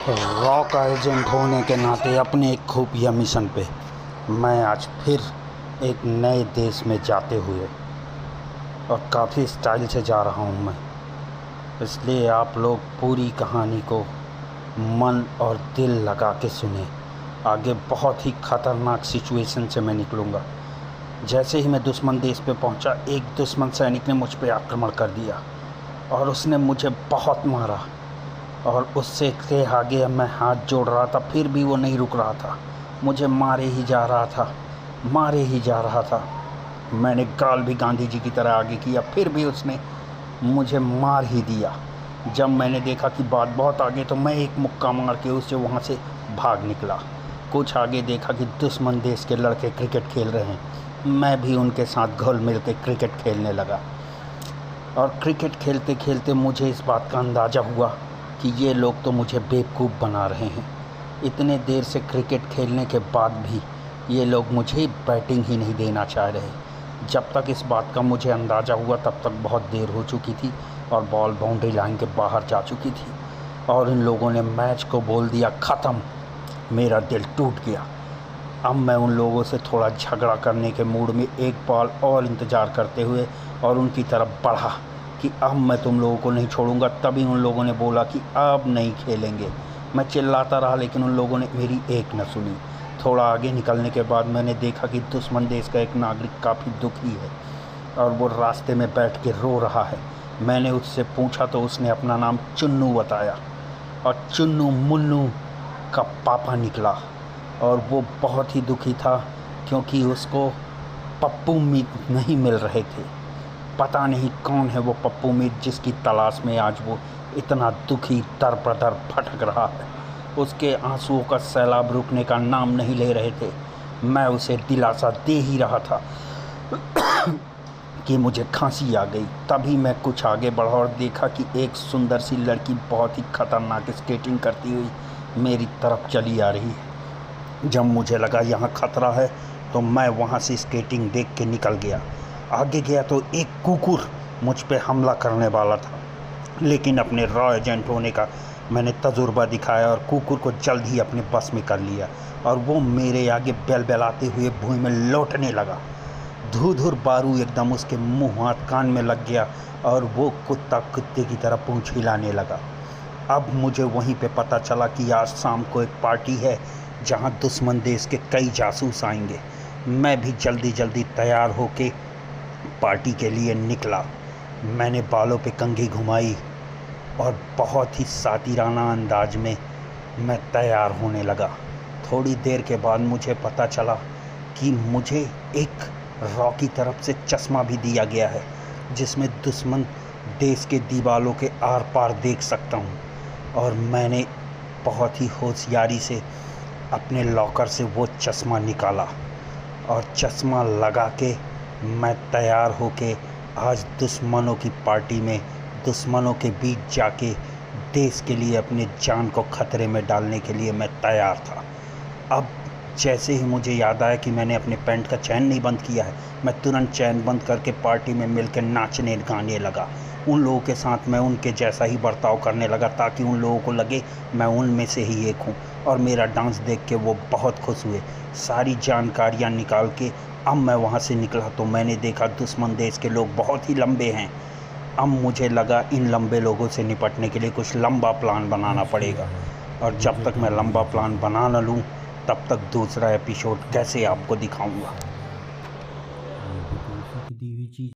Rock agent होने के नाते अपने एक खुफिया मिशन पे मैं आज फिर एक नए देश में जाते हुए और काफ़ी स्टाइल से जा रहा हूँ मैं। इसलिए आप लोग पूरी कहानी को मन और दिल लगा के सुने। आगे बहुत ही ख़तरनाक सिचुएशन से मैं निकलूँगा। जैसे ही मैं दुश्मन देश पे पहुँचा, एक दुश्मन सैनिक ने मुझ पे आक्रमण कर दिया और उसने मुझे बहुत मारा। और उससे के आगे मैं हाथ जोड़ रहा था, फिर भी वो नहीं रुक रहा था, मुझे मारे ही जा रहा था, मारे ही जा रहा था। मैंने गाल भी गांधी जी की तरह आगे किया, फिर भी उसने मुझे मार ही दिया। जब मैंने देखा कि बात बहुत आगे, तो मैं एक मुक्का मार के उससे वहाँ से भाग निकला। कुछ आगे देखा कि दुश्मन देश के लड़के क्रिकेट खेल रहे हैं। मैं भी उनके साथ घुल मिल के क्रिकेट खेलने लगा और क्रिकेट खेलते खेलते मुझे इस बात का अंदाज़ा हुआ कि ये लोग तो मुझे बेवकूफ़ बना रहे हैं। इतने देर से क्रिकेट खेलने के बाद भी ये लोग मुझे बैटिंग ही नहीं देना चाह रहे। जब तक इस बात का मुझे अंदाज़ा हुआ, तब तक बहुत देर हो चुकी थी और बॉल बाउंड्री लाइन के बाहर जा चुकी थी और इन लोगों ने मैच को बोल दिया ख़त्म। मेरा दिल टूट गया। अब मैं उन लोगों से थोड़ा झगड़ा करने के मूड में एक बॉल और इंतज़ार करते हुए और उनकी तरफ बढ़ा कि अब मैं तुम लोगों को नहीं छोड़ूंगा। तभी उन लोगों ने बोला कि अब नहीं खेलेंगे। मैं चिल्लाता रहा, लेकिन उन लोगों ने मेरी एक न सुनी। थोड़ा आगे निकलने के बाद मैंने देखा कि दुश्मन देश का एक नागरिक काफ़ी दुखी है और वो रास्ते में बैठ के रो रहा है। मैंने उससे पूछा तो उसने अपना नाम चुन्नू बताया और चुन्नू मुन्नू का पापा निकला। और वो बहुत ही दुखी था क्योंकि उसको पप्पू मीत नहीं मिल रहे थे। पता नहीं कौन है वो पप्पू मीत जिसकी तलाश में आज वो इतना दुखी दर-बदर भटक रहा है। उसके आंसुओं का सैलाब रुकने का नाम नहीं ले रहे थे। मैं उसे दिलासा दे ही रहा था कि मुझे खांसी आ गई। तभी मैं कुछ आगे बढ़ा और देखा कि एक सुंदर सी लड़की बहुत ही खतरनाक स्केटिंग करती हुई मेरी तरफ चली आ रही है। जब मुझे लगा यहाँ खतरा है, तो मैं वहाँ से स्केटिंग देख के निकल गया। आगे गया तो एक कुकुर मुझ पे हमला करने वाला था, लेकिन अपने रॉ एजेंट होने का मैंने तजुर्बा दिखाया और कुकुर को जल्द ही अपने बस में कर लिया और वो मेरे आगे बेलबेलाते हुए भूमि में लौटने लगा। धूधुर बारू एकदम उसके मुंह हाथ कान में लग गया और वो कुत्ते की तरह पूंछ हिलाने लगा। अब मुझे वहीं पे पता चला कि आज शाम को एक पार्टी है जहां दुश्मन देश के कई जासूस आएंगे। मैं भी जल्दी जल्दी तैयार होके पार्टी के लिए निकला। मैंने बालों पे कंघी घुमाई और बहुत ही सातिराना अंदाज में मैं तैयार होने लगा। थोड़ी देर के बाद मुझे पता चला कि मुझे एक रॉ की तरफ से चश्मा भी दिया गया है जिसमें दुश्मन देश के दीवालों के आर पार देख सकता हूँ। और मैंने बहुत ही होशियारी से अपने लॉकर से वो चश्मा निकाला और चश्मा लगा के मैं तैयार होके आज दुश्मनों की पार्टी में दुश्मनों के बीच जाके देश के लिए अपने जान को खतरे में डालने के लिए मैं तैयार था। अब जैसे ही मुझे याद आया कि मैंने अपने पैंट का चैन नहीं बंद किया है, मैं तुरंत चैन बंद करके पार्टी में मिलकर नाचने गाने लगा। उन लोगों के साथ मैं उनके जैसा ही बर्ताव करने लगा ताकि उन लोगों को लगे मैं उनमें से ही एक हूँ। और मेरा डांस देख के वो बहुत खुश हुए। सारी जानकारियाँ निकाल के अब मैं वहाँ से निकला तो मैंने देखा दुश्मन देश के लोग बहुत ही लंबे हैं। अब मुझे लगा इन लंबे लोगों से निपटने के लिए कुछ लंबा प्लान बनाना पड़ेगा और जब तक मैं लंबा प्लान बना न लूँ, तब तक दूसरा एपिसोड कैसे आपको दिखाऊंगा।